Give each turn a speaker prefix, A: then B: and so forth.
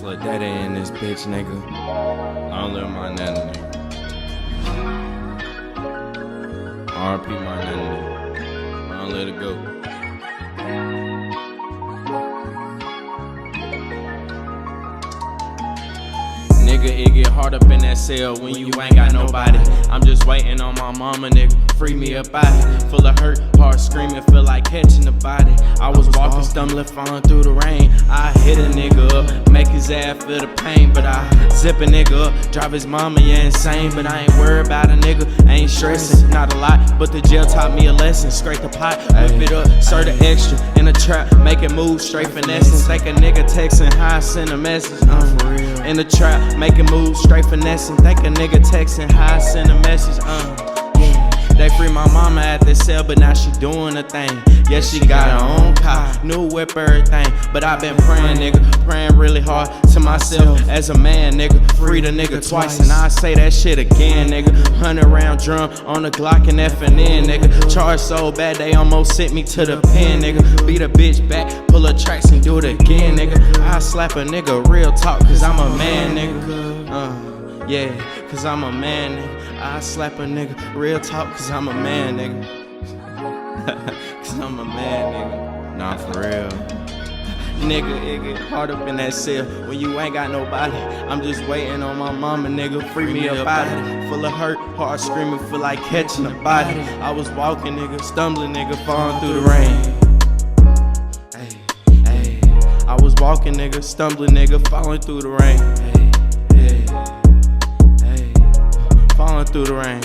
A: It's Lil Daddy in this bitch, nigga. I don't live my nana, nigga. RP my nana, nigga. I don't let it go. Nigga, it get hard up in that cell when you ain't got nobody. I'm just waiting on my mama, nigga. Free me up out here. Full of hurt, heart screaming, feel like catching the body. I was walking, stumbling, falling through the rain. I hit a nigga up, make his ass feel the pain. But I zip a nigga up, drive his mama, yeah, insane. But I ain't worried about a nigga, I ain't stressing. Not a lot, but the jail taught me a lesson. Scrape the pot, whip it up, serve the extra. In the trap, making moves, straight finessing. Think a nigga texting, how I send a message. In the trap, making moves, straight finessing. Think a nigga texting, how I send a message. They free my mama at the cell, but now she doing a thing. Yeah, she got her own car, new whip, everything. But I been praying, nigga, praying really hard to myself as a man, nigga. Free the nigga twice, and I say that shit again, nigga. 100 round drum on the Glock and F&N, nigga. Charged so bad they almost sent me to the pen, nigga. Beat a bitch back, pull her tracks and do it again, nigga. I slap a nigga, real talk, cause I'm a man, nigga. Yeah, cause I'm a man, nigga. I slap a nigga, real talk, cause I'm a man, nigga. Cause I'm a man, nigga. Nah, for real. Nigga, it get hard up in that cell when you ain't got nobody. I'm just waiting on my mama, nigga. Free me up out here. Full of hurt, heart screaming, feel like catching a body. I was walking, nigga, stumbling, nigga, falling through the rain. Hey, hey. I was walking, nigga, stumbling, nigga, falling through the rain. Hey, hey, hey. Falling through the rain.